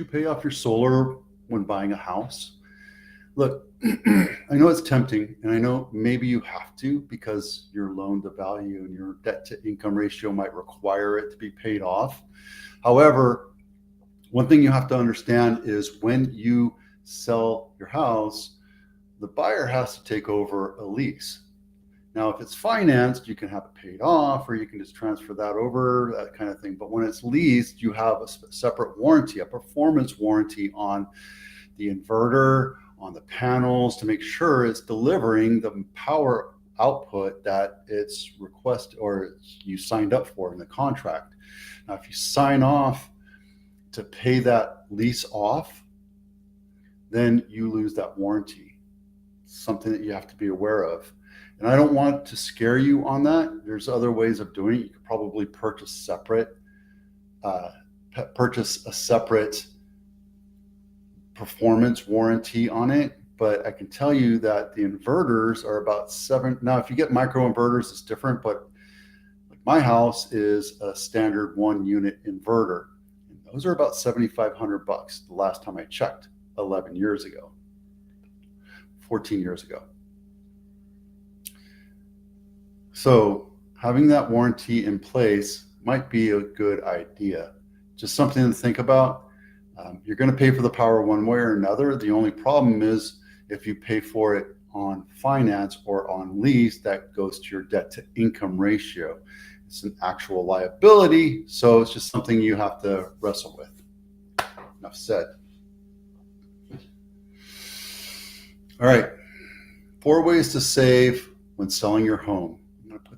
you pay off your solar when buying a house? Look, I know it's tempting, and I know maybe you have to because your loan to value and your debt to income ratio might require it to be paid off. However, one thing you have to understand is when you sell your house, the buyer has to take over a lease. Now, if it's financed, you can have it paid off, or you can just transfer that over, that kind of thing. But when it's leased, you have a separate warranty, a performance warranty on the inverter, on the panels, to make sure it's delivering the power output that it's requested or you signed up for in the contract. Now, if you sign off to pay that lease off, then you lose that warranty. It's something that you have to be aware of. And I don't want to scare you on that. There's other ways of doing it. You could probably purchase a separate performance warranty on it. But I can tell you that the inverters are about $7. Now, if you get micro inverters, it's different. But like my house is a standard 1-unit inverter. And those are about $7,500 the last time I checked, 11 years ago, 14 years ago. So having that warranty in place might be a good idea. Just something to think about. You're going to pay for the power one way or another. The only problem is if you pay for it on finance or on lease, that goes to your debt to income ratio. It's an actual liability, so it's just something you have to wrestle with. Enough said. All right, 4 ways to save when selling your home.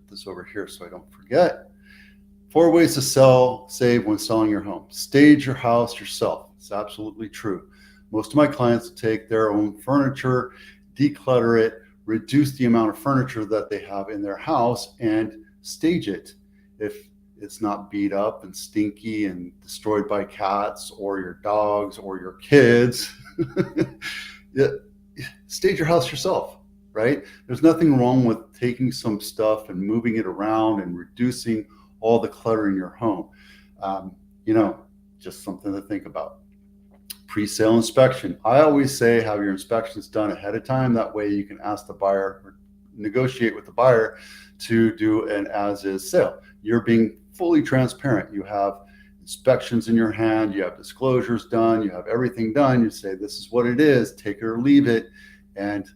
This over here so I don't forget. 4 ways to save when selling your home. Stage your house yourself. It's absolutely true. Most of my clients take their own furniture, declutter it, reduce the amount of furniture that they have in their house, and stage it. If it's not beat up and stinky and destroyed by cats or your dogs or your kids, stage your house yourself. Right? There's nothing wrong with taking some stuff and moving it around and reducing all the clutter in your home. Just something to think about. Pre-sale inspection. I always say have your inspections done ahead of time. That way you can ask the buyer or negotiate with the buyer to do an as-is sale. You're being fully transparent. You have inspections in your hand. You have disclosures done. You have everything done. You say, this is what it is. Take it or leave it. And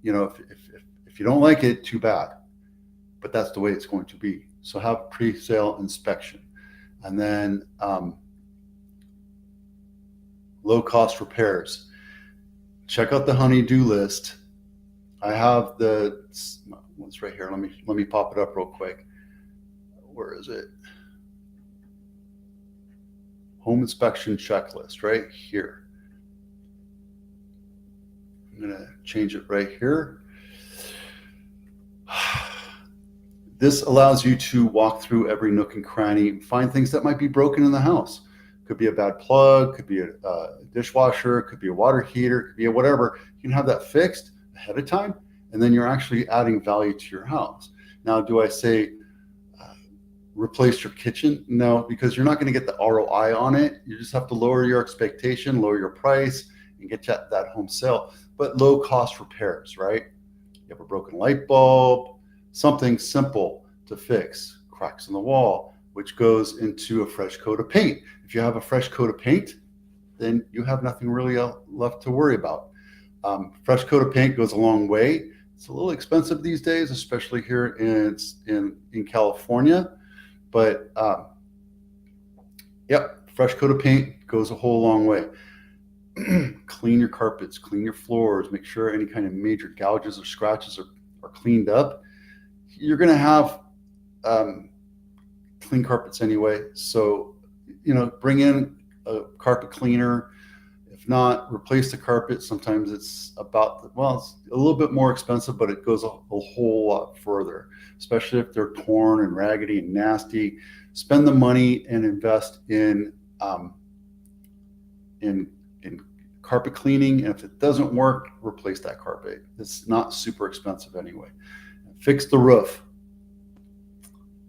if you don't like it, too bad. But that's the way it's going to be. So have pre-sale inspection. And then low-cost repairs. Check out the honey-do list. I have one's right here. Let me pop it up real quick. Where is it? Home inspection checklist right here. I'm going to change it right here. This allows you to walk through every nook and cranny, find things that might be broken in the house. Could be a bad plug, could be a dishwasher, could be a water heater, could be whatever. You can have that fixed ahead of time, and then you're actually adding value to your house. Now, do I say replace your kitchen? No, because you're not going to get the ROI on it. You just have to lower your expectation, lower your price, and get that home sale. But low cost repairs, right? You have a broken light bulb, something simple to fix, cracks in the wall, which goes into a fresh coat of paint. If you have a fresh coat of paint, then you have nothing really left to worry about. Fresh coat of paint goes a long way. It's a little expensive these days, especially here in California. But fresh coat of paint goes a whole long way. Clean your carpets, clean your floors, make sure any kind of major gouges or scratches are cleaned up. You're going to have clean carpets anyway. So, bring in a carpet cleaner. If not, replace the carpet. Sometimes it's it's a little bit more expensive, but it goes a whole lot further, especially if they're torn and raggedy and nasty. Spend the money and invest in carpet cleaning. And if it doesn't work, replace that carpet. It's not super expensive anyway. Fix the roof.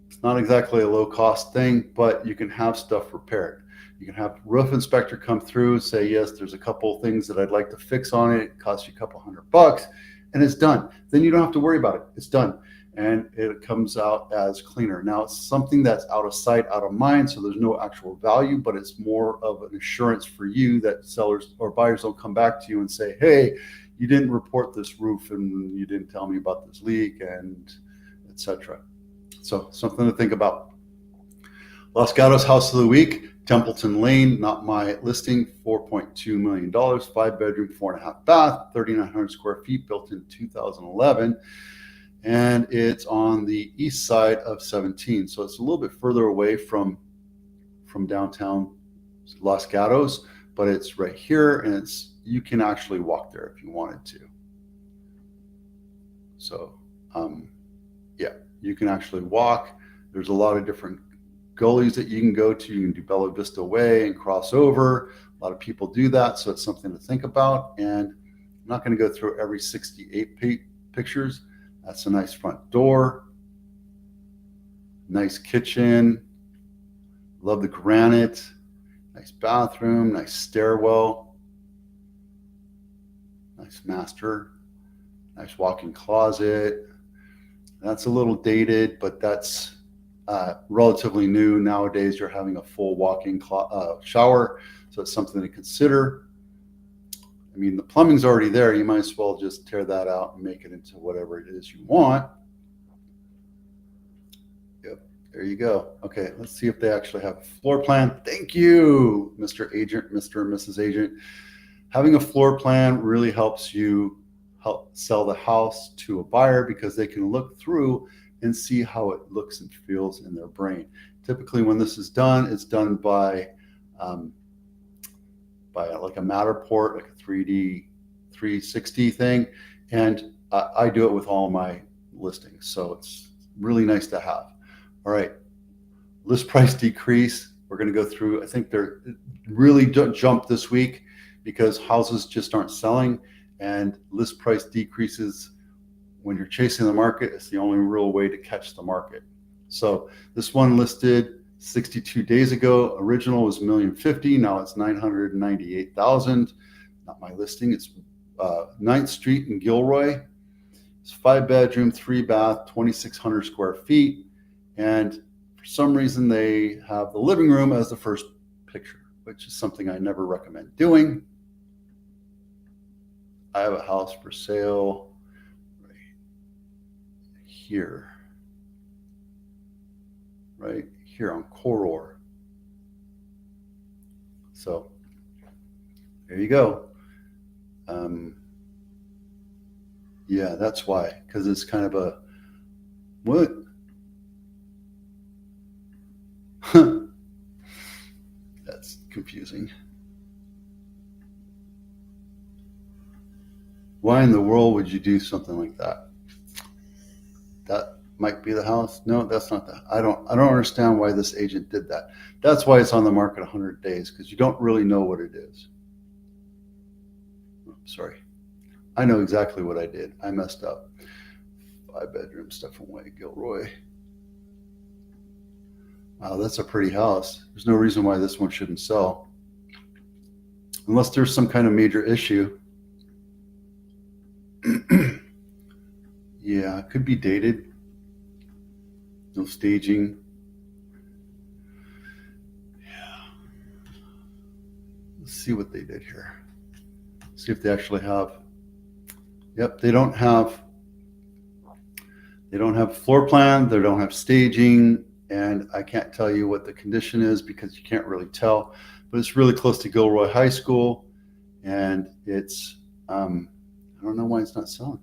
It's not exactly a low cost thing, but you can have stuff repaired. You can have roof inspector come through, say, yes, there's a couple things that I'd like to fix on it. It costs you a couple $100 and it's done. Then you don't have to worry about it. It's done. And it comes out as cleaner. Now it's something that's out of sight, out of mind. So there's no actual value, but it's more of an assurance for you that sellers or buyers don't come back to you and say, hey, you didn't report this roof and you didn't tell me about this leak, and etc. So something to think about. Los Gatos House of the Week, Templeton Lane, not my listing, $4.2 million, 5-bedroom, 4.5 bath, 3,900 square feet, built in 2011. And it's on the east side of 17. So it's a little bit further away from downtown Los Gatos, but it's right here, and you can actually walk there if you wanted to. So yeah, you can actually walk. There's a lot of different gullies that you can go to. You can do Bella Vista Way and cross over. A lot of people do that, so it's something to think about. And I'm not going to go through every 68 pictures. That's a nice front door, nice kitchen, love the granite, nice bathroom, nice stairwell, nice master, nice walk-in closet. That's a little dated, but that's relatively new. Nowadays, you're having a full walk-in shower, so it's something to consider. I mean, the plumbing's already there. You might as well just tear that out and make it into whatever it is you want. Yep, there you go. Okay, let's see if they actually have a floor plan. Thank you, Mr. Agent, Mr. and Mrs. Agent. Having a floor plan really helps you help sell the house to a buyer, because they can look through and see how it looks and feels in their brain. Typically, when this is done, it's done by like a Matterport, like a 3D 360 thing. And I do it with all my listings. So it's really nice to have. All right. List price decrease. We're going to go through. I think they're really jumped this week because houses just aren't selling, and list price decreases when you're chasing the market. It's the only real way to catch the market. So this one listed 62 days ago. Original was $1,050,000. Now it's $998,000. Not my listing. It's 9th Street in Gilroy. It's 5-bedroom, 3-bath, 2,600 square feet. And for some reason, they have the living room as the first picture, which is something I never recommend doing. I have a house for sale right here. Right here on Coror. So there you go. Yeah, that's why, because it's kind of a what? That's confusing. Why in the world would you do something like that? That might be the house. No, that's not that. I don't understand why this agent did that. That's why it's on the market 100 days, because you don't really know what it is. Sorry. I know exactly what I did. I messed up. 5-bedroom, Stephen Way, Gilroy. Wow, that's a pretty house. There's no reason why this one shouldn't sell. Unless there's some kind of major issue. Yeah, it could be dated. No staging. Yeah. Let's see what they did here. See if they actually have. Yep, they don't have floor plan, they don't have staging, and I can't tell you what the condition is because you can't really tell, but it's really close to Gilroy High School, and it's I don't know why it's not selling.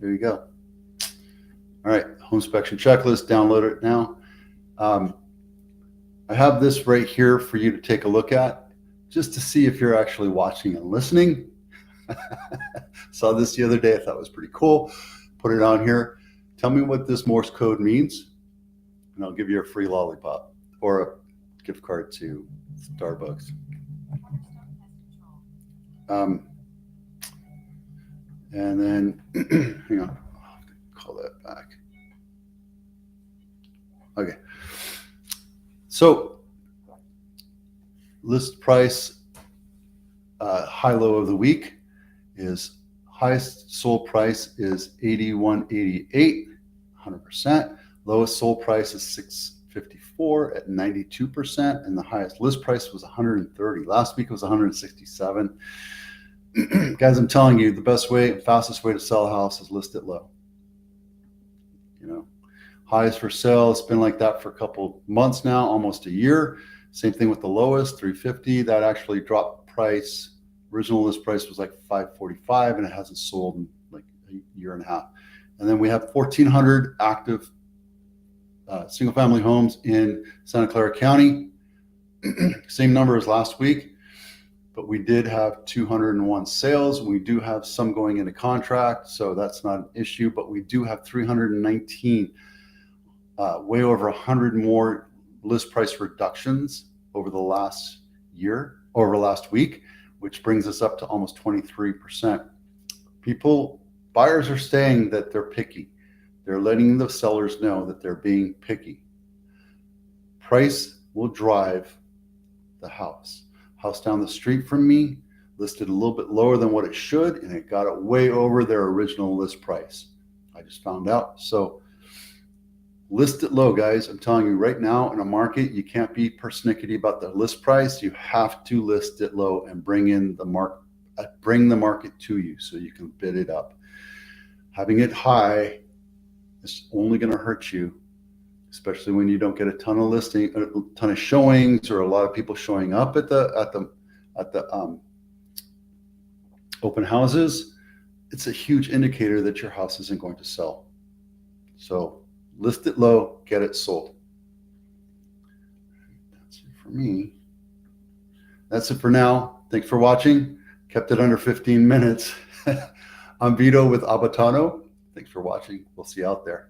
There you go. All right, home inspection checklist, download it now. I have this right here for you to take a look at, just to see if you're actually watching and listening. Saw this the other day. I thought it was pretty cool. Put it on here. Tell me what this Morse code means, and I'll give you a free lollipop or a gift card to Starbucks. And then, hang on, I'll have to call that back. Okay. So list price, high low of the week is highest sold price is 81.88, 100%. Lowest sold price is 654 at 92%, and the highest list price was 130. Last week it was 167. Guys, I'm telling you, the best way, fastest way to sell a house is list it low. You know, highest for sale, it's been like that for a couple months now, almost a year. Same thing with the lowest, 350. That actually dropped price. Original list price was like 545, and it hasn't sold in like a year and a half. And then we have 1,400 active single family homes in Santa Clara County. Same number as last week, but we did have 201 sales. We do have some going into contract, so that's not an issue, but we do have 319, way over 100 more list price reductions over the last year, over last week, which brings us up to almost 23%. Buyers are saying that they're picky. They're letting the sellers know that they're being picky. Price will drive the house. House down the street from me listed a little bit lower than what it should, and it got it way over their original list price. I just found out. So list it low, guys. I'm telling you right now, in a market, you can't be persnickety about the list price. You have to list it low and bring the market to you so you can bid it up. Having it high is only going to hurt you, especially when you don't get a ton of showings, or a lot of people showing up at the open houses. It's a huge indicator that your house isn't going to sell. So list it low, get it sold. That's it for me. That's it for now. Thanks for watching. Kept it under 15 minutes. I'm Vito with Abatano. Thanks for watching. We'll see you out there.